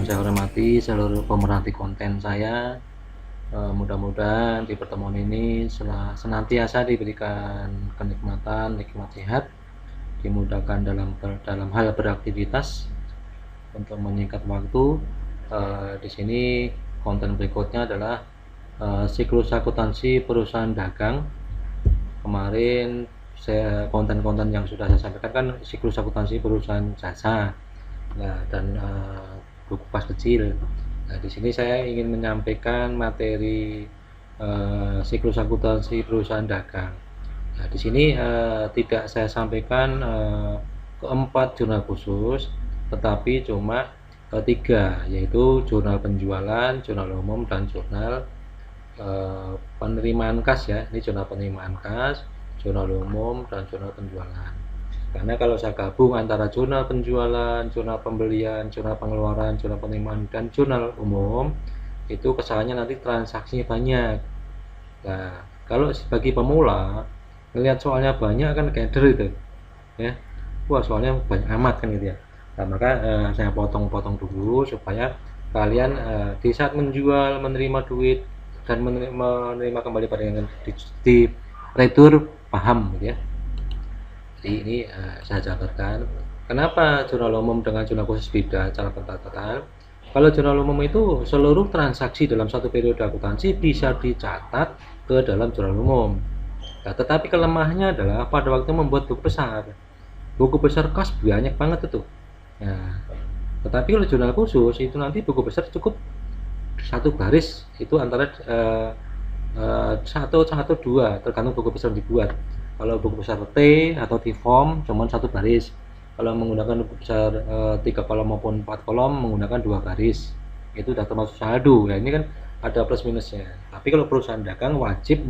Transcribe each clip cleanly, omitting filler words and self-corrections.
saya hormati seluruh pemerhati konten saya. Mudah-mudahan di pertemuan ini senantiasa diberikan kenikmatan, nikmat sehat, dimudahkan dalam hal beraktivitas untuk menyingkat waktu. Di sini konten berikutnya adalah siklus akuntansi perusahaan dagang. Kemarin konten-konten yang sudah saya sampaikan kan siklus akuntansi perusahaan jasa, dan buku pas kecil. Nah, di sini saya ingin menyampaikan materi siklus akuntansi perusahaan dagang. Nah, di sini tidak saya sampaikan keempat jurnal khusus, tetapi cuma tiga, yaitu jurnal penjualan, jurnal umum, dan jurnal penerimaan kas ya. Ini jurnal penerimaan kas, jurnal umum, dan jurnal penjualan. Karena kalau saya gabung antara jurnal penjualan, jurnal pembelian, jurnal pengeluaran, jurnal penerimaan, dan jurnal umum, itu kesalahannya nanti transaksinya banyak. Nah, kalau bagi pemula ngelihat soalnya banyak kan keder itu ya, wah soalnya banyak amat kan gitu ya. Nah, maka saya potong-potong dulu supaya kalian di saat menjual, menerima duit, dan menerima kembali pada yang di retur paham gitu ya. Jadi ini saya jabarkan kenapa jurnal umum dengan jurnal khusus beda cara pencatatan. Kalau jurnal umum itu seluruh transaksi dalam satu periode akuntansi bisa dicatat ke dalam jurnal umum. Nah, tetapi kelemahannya adalah pada waktu membuat buku besar kas banyak banget itu. Nah, tetapi kalau jurnal khusus itu nanti buku besar cukup satu baris, itu antara satu dua, tergantung buku besar dibuat. Kalau buku besar T atau T-form cuma satu baris. Kalau menggunakan buku besar 3 kolom maupun 4 kolom menggunakan 2 baris. Itu sudah termasuk saldo. Ya, ini kan ada plus minusnya. Tapi kalau perusahaan dagang wajib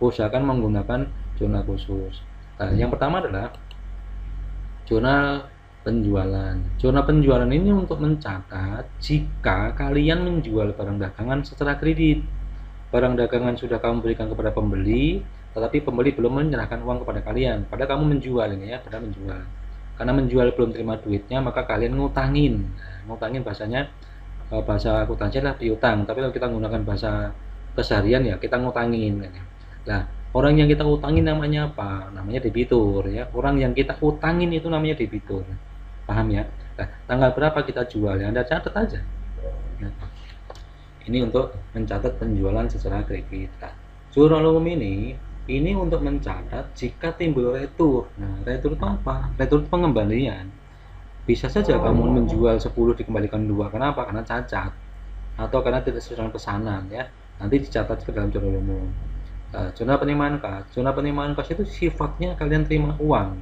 usahakan menggunakan jurnal khusus. Nah, yang pertama adalah jurnal penjualan. Jurnal penjualan ini untuk mencatat jika kalian menjual barang dagangan secara kredit. Barang dagangan sudah kamu berikan kepada pembeli, tetapi pembeli belum menyerahkan uang kepada kalian. Padahal kamu menjual ini ya, padahal menjual. Karena menjual belum terima duitnya, maka kalian ngutangin. Nah, ngutangin bahasanya bahasa akuntansi adalah piutang. Tapi kalau kita menggunakan bahasa keseharian ya kita ngutangin. Nah, orang yang kita utangin namanya apa? Namanya debitur ya. Orang yang kita utangin itu namanya debitur. Paham ya? Nah, tanggal berapa kita jual ya Anda catat aja. Nah, ini untuk mencatat penjualan secara kredit. Nah, jurnal umum ini untuk mencatat jika timbul retur. Nah, retur itu apa? Retur itu pengembalian. Bisa saja kamu menjual 10 dikembalikan 2. Kenapa? Karena cacat atau karena tidak sesuai dengan pesanan ya. Nanti dicatat ke dalam jurnal umum. Jurnal penerimaan kas. Jurnal penerimaan kas itu sifatnya kalian terima uang.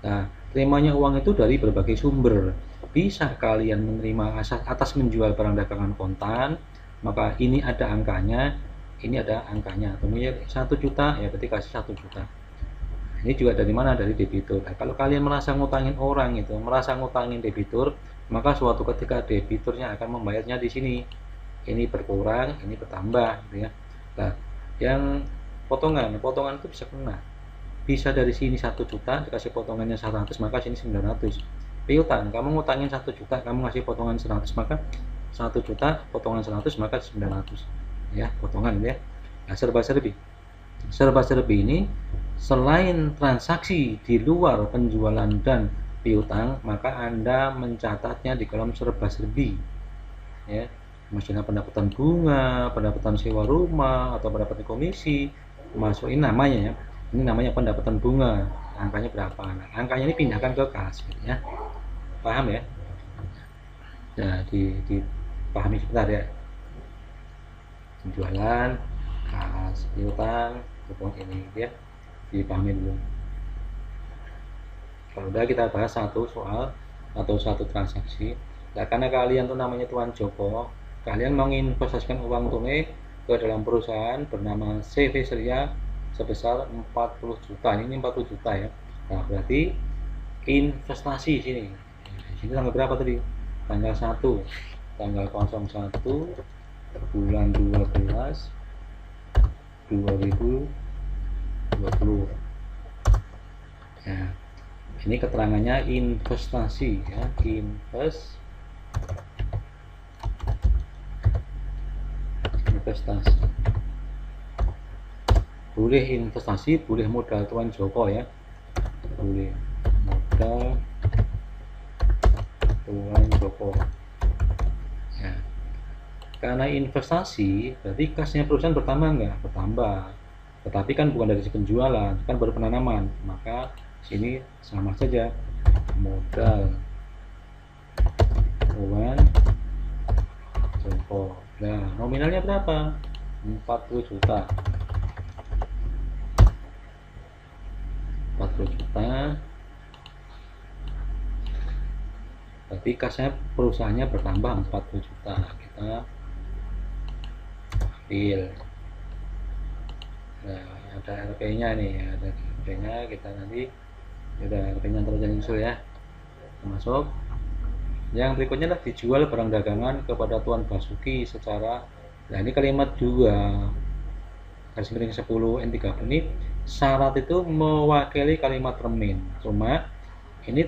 Nah, terimanya uang itu dari berbagai sumber. Bisa kalian menerima atas menjual barang dagangan kontan, maka ini ada angkanya, ini ada angkanya. Kemudian 1 juta ya berarti kasih 1 juta. Ini juga dari mana? Dari debitur. Nah, kalau kalian merasa ngutangin orang itu, merasa ngutangin debitur, maka suatu ketika debiturnya akan membayarnya di sini. Ini berkurang, ini bertambah gitu ya. Nah, yang potongan itu bisa kena. Bisa dari sini 1 juta dikasih potongannya 100, maka sini 900. Piutang, kamu ngutangin 1 juta, kamu ngasih potongan 100, maka 1 juta potongan 100 maka 900 ya, potongan ya. Nah, serba-serbi ini selain transaksi di luar penjualan dan piutang, maka Anda mencatatnya di kolom serba-serbi ya. Maksudnya pendapatan bunga, pendapatan sewa rumah, atau pendapatan komisi, masukin namanya ya. Ini namanya pendapatan bunga, angkanya berapa? Nah, angkanya ini pindahkan ke kas gitu ya. Paham ya? Nah, dipahami sebentar ya. Penjualan, kas, piutang, kupon ini ya. Dipahami dulu. Kalau udah kita bahas satu soal atau satu transaksi. Nah, karena kalian tuh namanya Tuan Joko, kalian mau investasikan uang tunai ke dalam perusahaan bernama CV Surya sebesar 40 juta. Ini 40 juta ya. Nah, berarti investasi sini. Sini tanggal berapa tadi? Tanggal 1. Tanggal 01 bulan 12 2020. Ya. Ini keterangannya investasi ya, investasi investasi. Boleh investasi, boleh modal Tuan Joko ya, boleh modal Tuan Joko ya. Karena investasi berarti kasnya perusahaan bertambah nggak? Bertambah, tetapi kan bukan dari penjualan, kan baru penanaman, maka sini sama saja, modal Tuan Joko. Nah, nominalnya berapa? 40 juta. 40 juta. Berarti kasnya perusahaannya bertambah 40 juta. Kita ambil. Nah, ada RP-nya nih, ada RP-nya, kita nanti udah RP-nya terus nyusul ya. Masuk. Yang berikutnya adalah dijual barang dagangan kepada Tuan Basuki secara, nah ini kalimat 2 garis miring 10 N30 ini syarat itu mewakili kalimat termin, cuma ini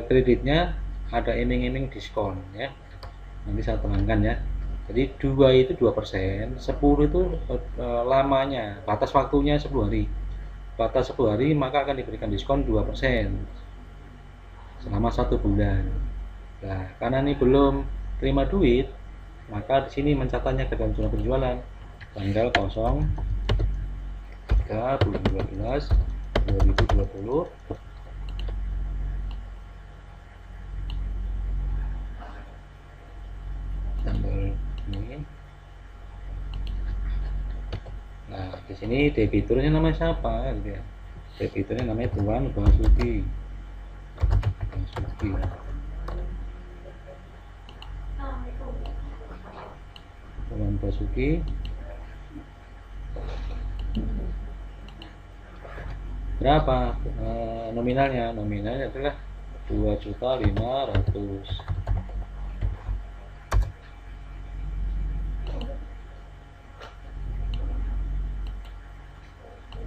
kreditnya ada iming-iming diskon ya, nanti saya terangkan ya. Jadi 2 itu 2%, 10 itu lamanya, batas waktunya 10 hari, batas 10 hari maka akan diberikan diskon 2% selama 1 bulan. Nah, karena ini belum terima duit, maka di sini mencatatnya ke dalam jurnal penjualan tanggal 03 bulan 12 2020 tanggal ini. Nah, di sini debiturnya namanya siapa gitu ya? Debiturnya namanya Tuan Basuki. Tuan Basuki. Berapa nominalnya? Nominalnya adalah 2.500.000.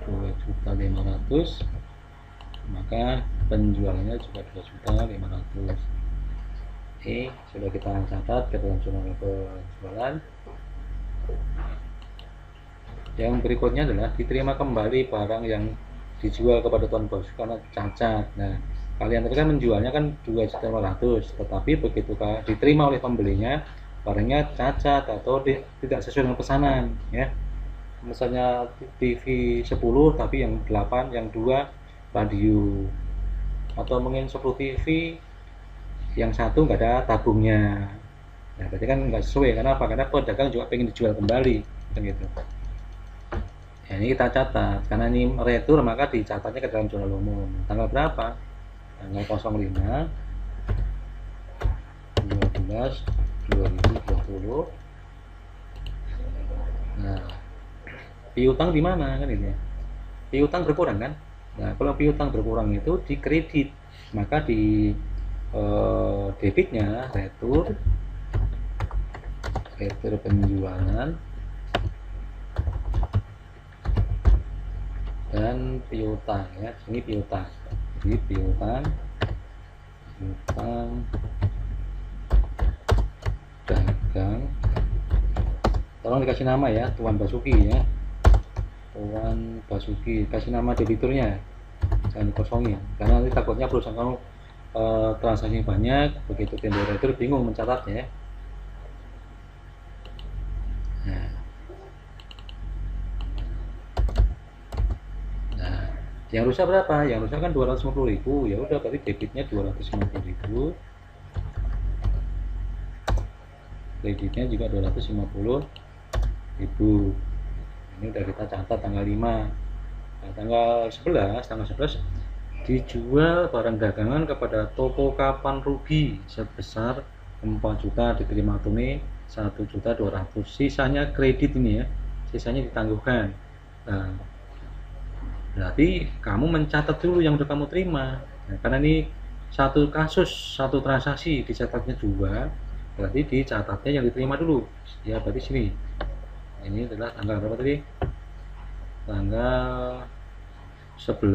2.500.000, maka penjualannya juga 2.500.000. Ini sudah kita catat ke dalam jurnal penjualan. Yang berikutnya adalah diterima kembali barang yang dijual kepada Tuan Basuki karena cacat. Nah, kalian tadi kan menjualnya kan 2.500.000, tetapi begitu diterima oleh pembelinya barangnya cacat atau tidak sesuai dengan pesanan ya. Misalnya TV 10 tapi yang 8, yang 2 radio, atau mungkin 10 TV yang 1 nggak ada tabungnya. Nah, berarti kan nggak sesuai. Kenapa? Karena pedagang juga pengen dijual kembali kan gitu. Ya, ini kita catat, karena ini retur maka dicatatnya ke dalam jurnal umum. Tanggal berapa? Tanggal 05 12 2020. Nah, piutang di mana kan ini? Piutang berkurang kan? Nah, kalau piutang berkurang itu di kredit, maka di debitnya retur penjualan dan piutang ya. Ini piutang. Jadi piutang dagang. Tolong dikasih nama ya, Tuan Basuki ya. Tuan Basuki, kasih nama debiturnya, jangan dikosongin, karena nanti takutnya perusahaan kamu transaksi banyak, begitu tender retur bingung mencatatnya ya. Nah, yang rusak berapa? Yang rusak kan 250.000, ya udah berarti debitnya 250.000, kreditnya juga 250.000. Ini udah kita catat tanggal 5. Nah, tanggal 11 dijual barang dagangan kepada toko Kapan Rugi sebesar 4 juta, diterima tunai 1.200.000. Sisanya kredit ini ya, sisanya ditangguhkan. Nah, berarti kamu mencatat dulu yang udah kamu terima. Nah, karena ini satu kasus, satu transaksi dicatatnya 2, berarti dicatatnya yang diterima dulu ya. Berarti sini ini adalah tanggal berapa tadi? Tanggal 11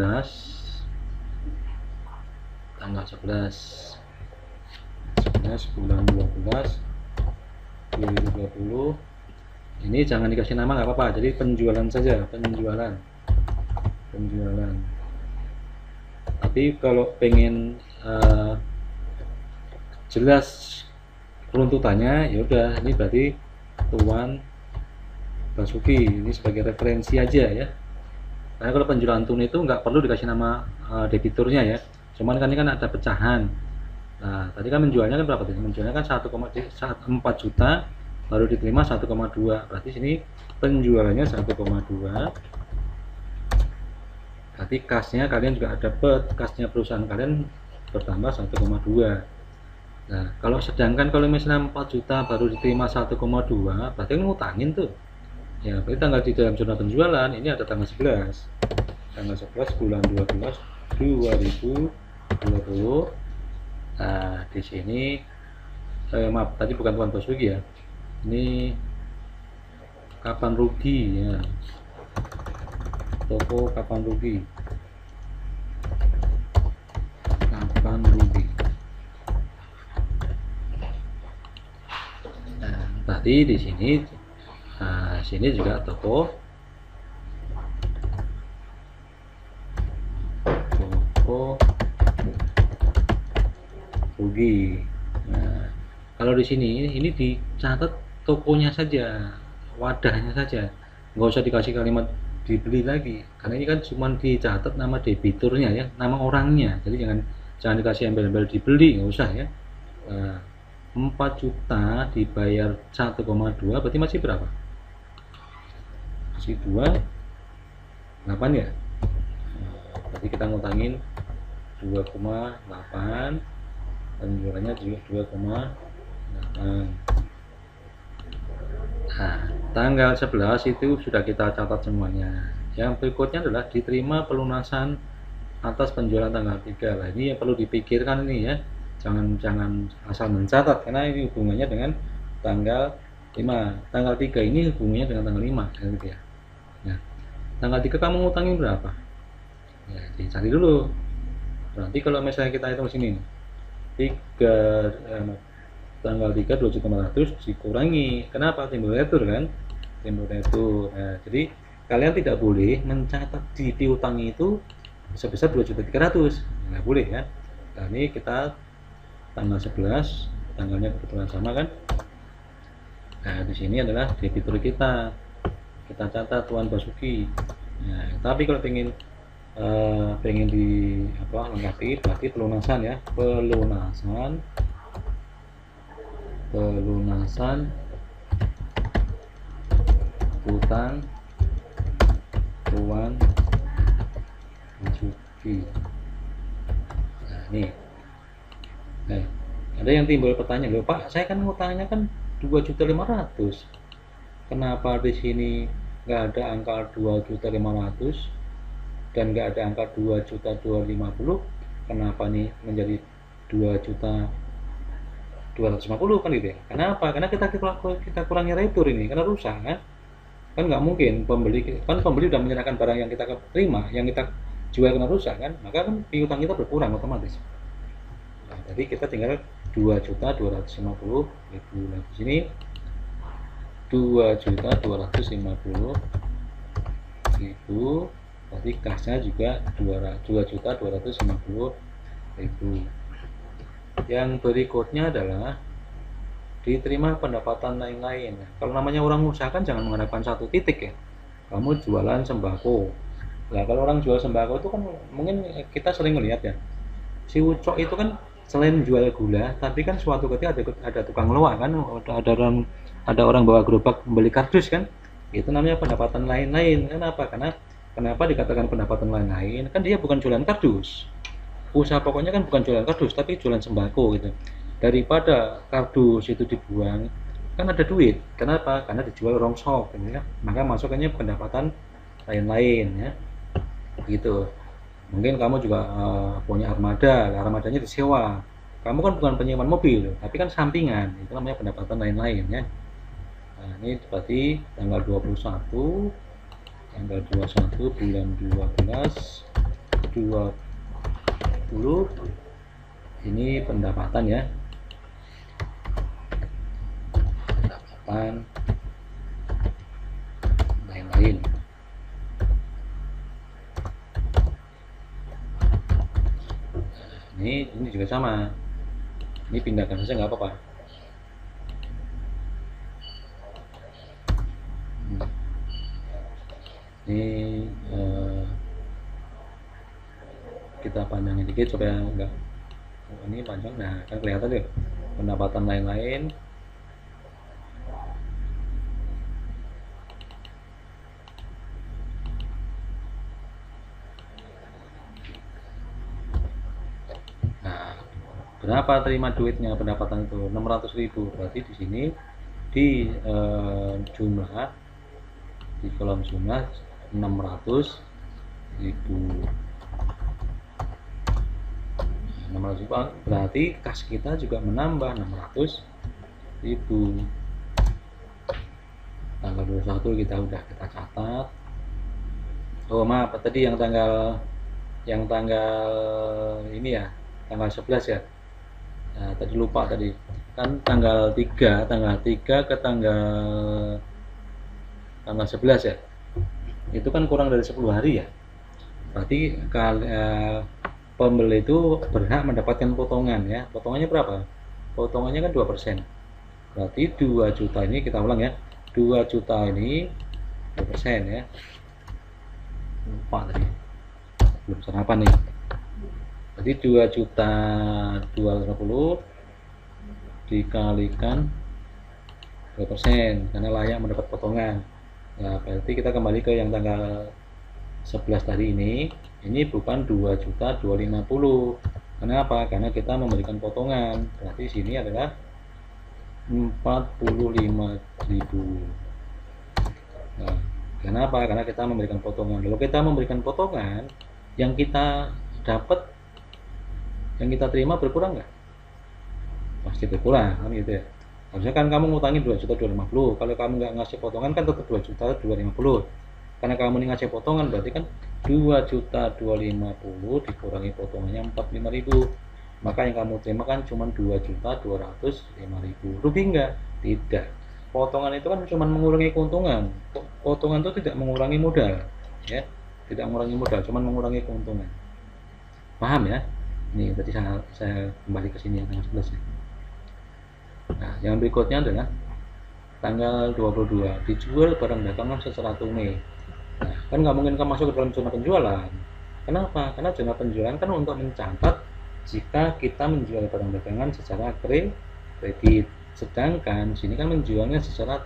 bulan 12 2020. Ini jangan dikasih nama nggak apa-apa, jadi penjualan saja, penjualan. Tapi kalau pengen jelas runtutannya, ya udah ini berarti Tuan Basuki, ini sebagai referensi aja ya. Karena kalau penjualan tunai itu nggak perlu dikasih nama debiturnya ya, cuman kan ini kan ada pecahan. Nah tadi kan menjualnya kan berapa tadi? Menjualnya kan 1,4 juta, baru diterima 1,2, berarti sini penjualannya 1,2, berarti kasnya kalian juga dapat, kasnya perusahaan kalian bertambah 1,2. Nah kalau sedangkan kalau misalnya 4 juta baru diterima 1,2, berarti kan ngutangin tuh ya. Berarti tanggal di dalam jurnal penjualan ini ada tanggal 11 bulan 12 2020. Nah di sini maaf tadi bukan Tuan Basuki ya, ini kapan rugi ya, toko kapan rugi, nah tadi di sini sini juga toko rugi. Nah kalau di sini ini dicatat tokonya saja, wadahnya saja, nggak usah dikasih kalimat dibeli lagi, karena ini kan cuma dicatat nama debiturnya ya, nama orangnya, jadi jangan dikasih embel-embel dibeli, nggak usah ya. Nah, 4 juta dibayar 1,2 berarti masih berapa? Masih 2,8 ya. Berarti kita ngutangin 2,8, penjualannya juga 2,8. Nah, tanggal 11 itu sudah kita catat semuanya. Yang berikutnya adalah diterima pelunasan atas penjualan tanggal 3. Nah, ini yang perlu dipikirkan ini ya. Jangan asal mencatat, karena ini hubungannya dengan tanggal 5. Tanggal 3 ini hubungannya dengan tanggal 5 gitu ya. Nah, tanggal 3 kamu ngutangin berapa? Ya, dicari dulu. Berarti kalau misalnya kita hitung sini 3 tanggal 3 2.400.000 dikurangi. Kenapa? Timbul retur kan? Timbul retur. Nah, jadi kalian tidak boleh mencatat di piutang itu sebesar 2.300.000. Nggak boleh ya. Nah, ini kita tanggal 11, tanggalnya kebetulan sama kan? Nah, di sini adalah debitur kita. Kita catat Tuan Basuki. Nah, tapi kalau pengen di lengkapi, berarti pelunasan ya, pelunasan utang Tuan Basuki. Nah ini, ada yang timbul pertanyaan, loh Pak, saya kan ngutangnya kan 2.500.000, kenapa di sini nggak ada angka 2.500.000 dan nggak ada angka 2.250.000, kenapa nih menjadi 2.250.000 kan gitu ya? Kenapa? Karena kita kurangi retur ini, karena rusak kan nggak mungkin pembeli udah menyerahkan barang yang kita terima, yang kita jual kena rusak kan, maka kan piutang kita berkurang otomatis. Nah, jadi kita tinggal 2.250.000. Nah, di sini 2.250.000, berarti kasnya juga 2.250.000. Yang berikutnya adalah diterima pendapatan lain-lain. Kalau namanya orang usaha kan jangan mengharapkan satu titik ya. Kamu jualan sembako. Nah, kalau orang jual sembako itu kan mungkin kita sering melihat ya, si Ucok itu kan selain jual gula, tapi kan suatu ketika ada tukang loak kan, ada orang bawa gerobak membeli kardus kan, itu namanya pendapatan lain-lain. Kenapa? Kenapa dikatakan pendapatan lain-lain? Kan dia bukan jualan kardus, usaha pokoknya kan bukan jualan kardus, tapi jualan sembako gitu. Daripada kardus itu dibuang, kan ada duit. Kenapa? Karena dijual rongsok gitu ya, maka masukannya pendapatan lain-lain ya, gitu. Mungkin kamu juga punya armadanya disewa, kamu kan bukan penyewaan mobil, tapi kan sampingan, itu namanya pendapatan lain-lain ya. Nah, ini berarti tanggal 21 bulan 12 20, ini pendapatan ya, pendapatan lain. Ini juga sama, ini pindahkan saja nggak apa-apa. Ini kita panjangin dikit supaya enggak, ini panjang, nah kan kelihatan deh pendapatan lain-lain. Nah, berapa terima duitnya pendapatan itu 600.000, berarti di sini di jumlah, di kolom jumlah 600.000. 600.000 berarti kas kita juga menambah 600.000. Tanggal 21 kita udah kita catat. Oh maaf, tadi yang tanggal ini ya, tanggal 11 ya. Nah, tadi lupa tadi. Kan tanggal 3 ke tanggal 11 ya. Itu kan kurang dari 10 hari ya. Berarti pembeli itu berhak mendapatkan potongan ya. Potongannya berapa? Potongannya kan 2%. Berarti 2 juta ini, kita ulang ya, 2 juta ini 2% ya. Lupa tadi, belum sarapan nih. Jadi 2.250.000 dikalikan 2% karena layak mendapat potongan. Nah, berarti kita kembali ke yang tanggal 11 tadi ini bukan 2.250.000. Kenapa? Karena kita memberikan potongan. Berarti sini adalah 45.000. Nah, kenapa? Karena kita memberikan potongan. Kalau kita memberikan potongan, yang kita dapat, yang kita terima berkurang nggak? Pasti berkurang kan gitu ya. Harusnya kan kamu ngutangin 2.250.000. Kalau kamu nggak ngasih potongan kan tetap 2.250.000. Karena kamu ngasih potongan berarti kan 2.250.000 dikurangi potongannya 45.000. Maka yang kamu terima kan cuma 2.205.000. Rugi nggak? Tidak. Potongan itu kan cuma mengurangi keuntungan. Potongan itu tidak mengurangi modal, ya. Tidak mengurangi modal, cuma mengurangi keuntungan. Paham ya? Ini tadi saya kembali ke sini yang tanggal 11 ya. Nah, yang berikutnya adalah tanggal 22 dijual barang dagangan secara tunai. Nah, kan nggak mungkin kamu masuk ke dalam zona penjualan. Kenapa? Karena zona penjualan kan untuk mencatat jika kita menjual barang dagangan secara kredit. Sedangkan sini kan menjualnya secara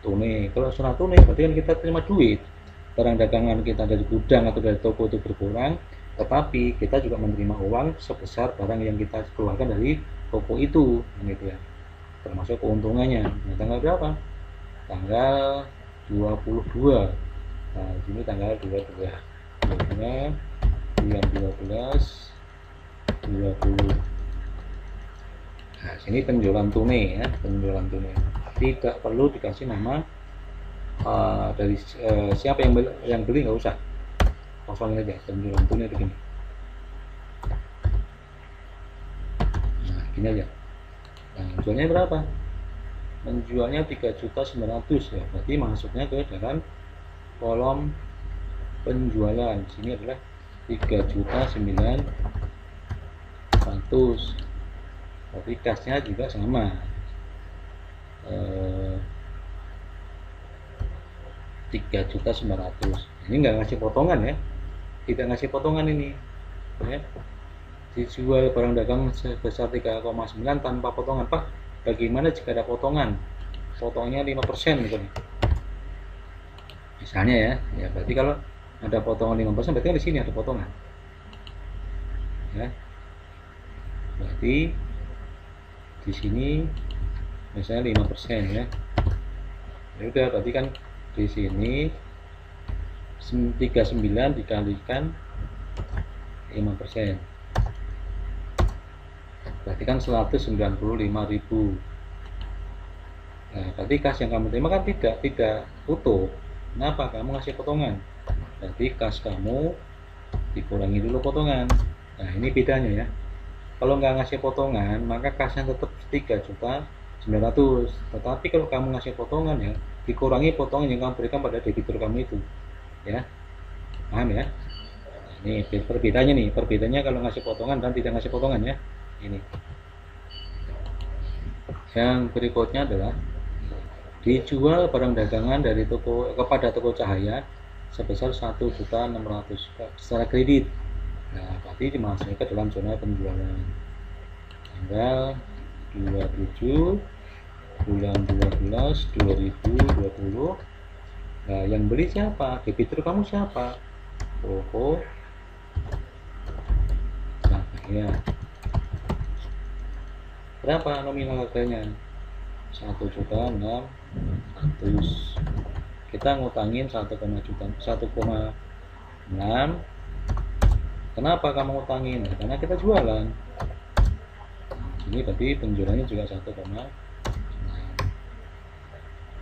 tunai. Kalau secara tunai berarti kan kita terima duit. Barang dagangan kita dari gudang atau dari toko itu berkurang, tetapi kita juga menerima uang sebesar barang yang kita keluarkan dari toko itu, gitu ya. Termasuk keuntungannya. Nah, tanggal berapa? Tanggal 22. Nah, sini tanggal 22. Bulan 12 20. Nah, sini penjualan tunai ya, penjualan tunai. Tidak perlu dikasih nama dari siapa yang beli, nggak usah. Kosongin aja, penjualan tunai begini. Nah, gini aja. Nah, menjualnya berapa? Menjualnya 3.900.000 ya. Berarti masuknya ke dalam kolom penjualan. Sini adalah 3.900.000. Berarti kasnya juga sama. 3.900.000. Ini nggak ngasih potongan ya. Tidak ngasih potongan ini. Ya. Dijual barang dagang sebesar 3,9 tanpa potongan. Pak, bagaimana jika ada potongan? Potongnya 5% gitu nih. Misalnya ya berarti kalau ada potongan 5% berarti kan di sini ada potongan. Ya. Berarti di sini misalnya 5% ya. Ya udah, berarti kan di sini 39 dikalikan 5%. Berarti kan 195.000. Nah, berarti kas yang kamu terima kan tidak utuh. Kenapa? Kamu ngasih potongan. Berarti kas kamu dikurangi dulu potongan. Nah, ini bedanya ya. Kalau nggak ngasih potongan, maka kasnya tetap 3.900.000. 900. Tetapi kalau kamu ngasih potongan ya, dikurangi potongan yang kamu berikan pada debitur kamu itu, ya. Paham ya? Ini perbedaannya nih, perbedaannya kalau ngasih potongan dan tidak ngasih potongan ya. Ini. Yang berikutnya adalah dijual barang dagangan dari toko kepada toko cahaya sebesar 1.600.000 secara kredit. Nah, berarti dimasukkan ke dalam zona penjualan. Tanggal 27 bulan 12 2020. Nah, yang beli siapa? Debitur kamu siapa? Toko cahaya. Berapa nominal harganya? 1.600.000. Kita ngutangin 1,6. Kenapa kamu ngutangin? Karena kita jualan. Ini berarti penjualannya juga 1,6.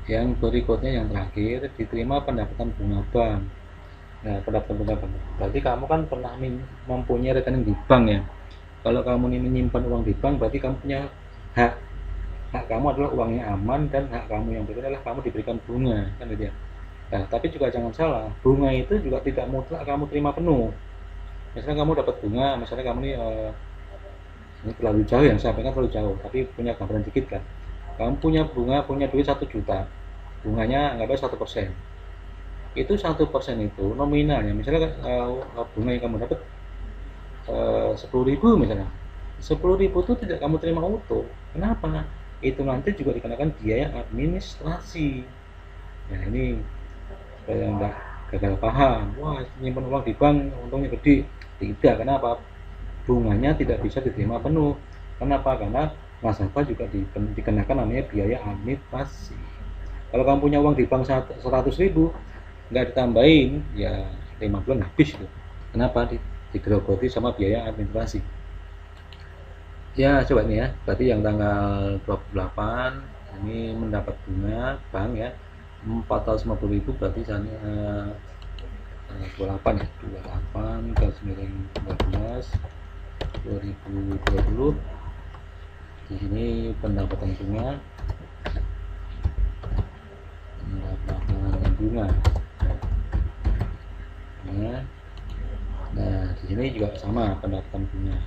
Yang berikutnya yang terakhir, diterima pendapatan bunga bank. Nah, pendapatan bunga bank berarti kamu kan pernah mempunyai rekening di bank ya. Kalau kamu ini menyimpan uang di bank, berarti kamu punya hak. Hak kamu adalah uangnya aman, dan hak kamu yang berikutnya adalah kamu diberikan bunga, kan gitu ya. Nah, tapi juga jangan salah, bunga itu juga tidak mutlak kamu terima penuh. Misalnya kamu dapat bunga, misalnya kamu ini terlalu jauh yang saya sampaikan, terlalu jauh, tapi punya gambaran dikit kan. Kamu punya bunga, punya duit 1 juta, bunganya anggapnya 1%. Itu 1% itu nominalnya, misalnya bunga yang kamu dapat 10.000 misalnya. 10.000 itu tidak kamu terima utuh. Kenapa? Itu nanti juga dikenakan biaya administrasi. Nah, ini supaya nggak gagal paham. Wah, nyimpan uang di bank untungnya gede. Tidak, kenapa? Bunganya tidak bisa diterima penuh. Kenapa? Karena nasabah juga dikenakan namanya biaya administrasi. Kalau kamu punya uang di bank 100.000, nggak ditambahin, ya 5 bulan habis itu. Kenapa? Digerogoti sama biaya administrasi. Ya, coba ini ya. Berarti yang tanggal 28 ini mendapat bunga bank ya 450.000, berarti tanggal 28 ya, 28 ke 9 2020. Di sini pendapatan bunga ya. Nah, di sini juga sama pendapatan bunga.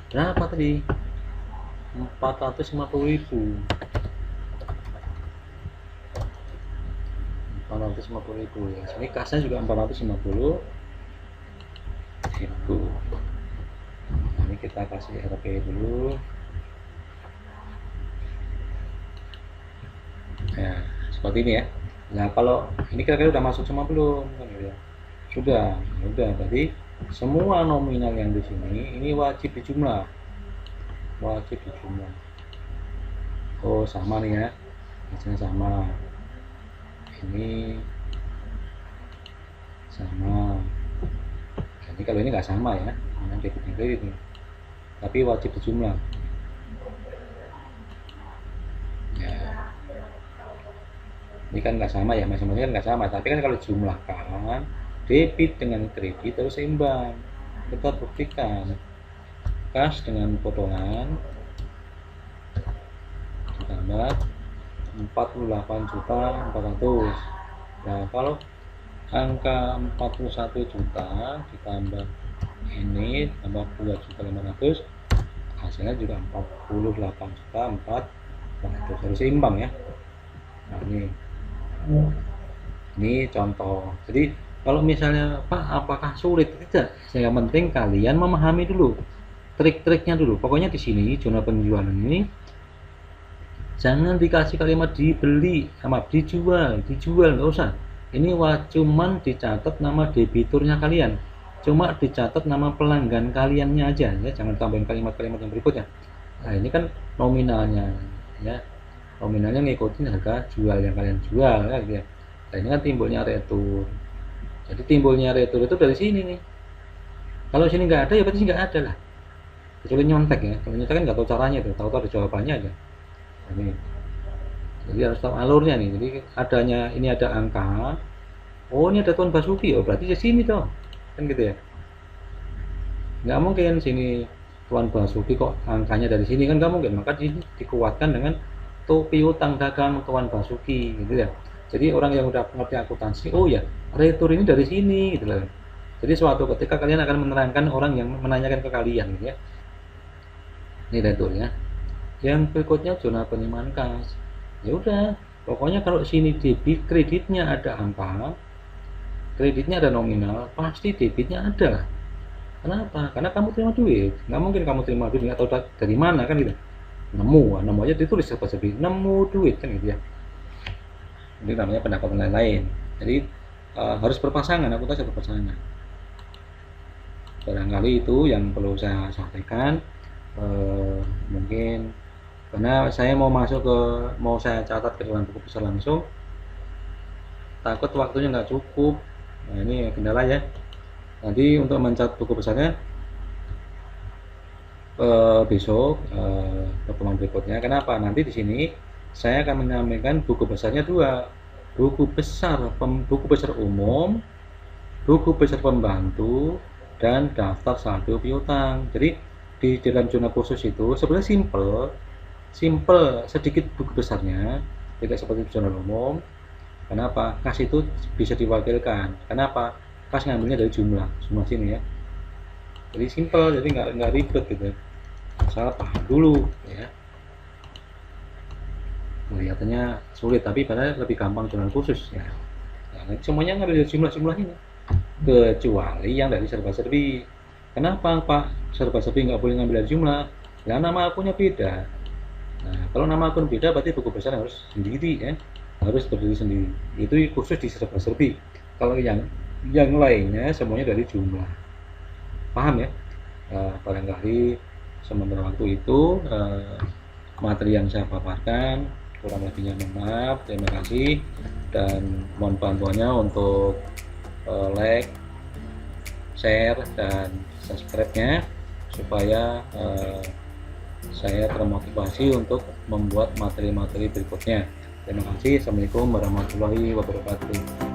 Berapa tadi? 450.000. 450.000 ya. Sini kasnya juga 450.000. Ini kita kasih RP dulu. Ya, seperti ini ya. Nah, kalau ini kira-kira udah masuk semua belum? Sudah. Berarti semua nominal yang di sini ini wajib dijumlah. Oh, sama nih ya. Hasilnya sama. Ini sama. Jadi kalau ini nggak sama ya, dengan debit dan kredit nih. Tapi wajib dijumlah. Ya. Ini kan nggak sama ya, masing-masing kan nggak sama. Tapi kan kalau jumlahkan debit dengan kredit terus seimbang. Kita buktikan kas dengan potongan ditambah 48.400.000. Nah, kalau angka 41 juta ditambah ini tambah 2.500.000, hasilnya juga 48.400.000. Harus seimbang ya. Nah, ini contoh. Jadi kalau misalnya Pak, apakah sulit? Tidak. Yang penting kalian memahami dulu trik-triknya dulu. Pokoknya di sini zona penjualan ini jangan dikasih kalimat dibeli sama dijual nggak usah. Ini cuman dicatat nama debiturnya kalian, cuma dicatat nama pelanggan kaliannya aja ya, jangan tambahin kalimat-kalimat yang berikutnya. Nah, ini kan nominalnya ya, nominalnya ngikutin harga jual yang kalian jual ya gitu ya. Nah, ini kan timbulnya retur. Jadi timbulnya retur itu dari sini nih. Kalau sini nggak ada ya berarti nggak ada lah. Kecuali nyontek ya. Kalau nyontek kan nggak tahu caranya tuh, tahu ada jawabannya aja. Ini. Jadi harus tahu alurnya nih. Jadi ini ada angka. Oh, ini ada Tuan Basuki. Oh, berarti di sini toh. Kan gitu ya. Nggak mungkin sini Tuan Basuki kok angkanya dari sini, kan nggak mungkin. Maka di sini dikuatkan dengan topi utang dagang Tuan Basuki gitu ya. Jadi orang yang udah ngerti akuntansi, oh ya retur ini dari sini gitu loh. Jadi suatu ketika kalian akan menerangkan orang yang menanyakan ke kalian gitu ya. Ini returnya. Yang berikutnya zona penerimaan kas. Ya udah, pokoknya kalau sini debit kreditnya ada angka, kreditnya ada nominal, pasti debitnya ada lah. Kenapa? Karena kamu terima duit. Nggak mungkin kamu terima duit nggak tahu dari mana kan gitu. Nemu aja ditulis serba-serbi, nemu duit kan gitu ya. Ini namanya pendapatan lain-lain. Jadi harus berpasangan, akuntansi berpasangan. Barangkali itu yang perlu saya sampaikan. Mungkin karena saya mau saya catat ke dalam buku besar langsung, takut waktunya nggak cukup. Nah ini kendala ya. Nanti untuk mencatat buku besarnya besok pertemuan berikutnya. Kenapa? Nanti di sini saya akan menyampaikan buku besarnya dua, buku besar umum, buku besar pembantu, dan daftar saldo piutang. Jadi di dalam zona khusus itu sebenarnya simple sedikit buku besarnya, tidak seperti zona umum. Kenapa? Kas itu bisa diwakilkan. Kenapa? Kas ngambilnya dari jumlah sini ya. Jadi simple, jadi nggak ribet gitu. Asal paham dulu ya. Kelihatannya sulit, tapi padahal lebih gampang zona khusus ya. Nah, semuanya ngambil dari jumlah ini, kecuali yang dari serba-serbi. Kenapa Pak serba-serbi nggak boleh ngambil dari jumlah? Ya nama akunnya beda. Nah, kalau nama akun beda berarti buku besar harus sendiri ya, harus berdiri sendiri. Itu khusus di serba-serbi. Kalau yang lainnya semuanya dari jumlah. Paham ya? Barangkali sementara waktu itu materi yang saya paparkan kurang lebihnya mohon maaf, terima kasih, dan mohon bantuannya untuk like, share, dan subscribe-nya supaya saya termotivasi untuk membuat materi-materi berikutnya. Terima kasih. Assalamualaikum warahmatullahi wabarakatuh.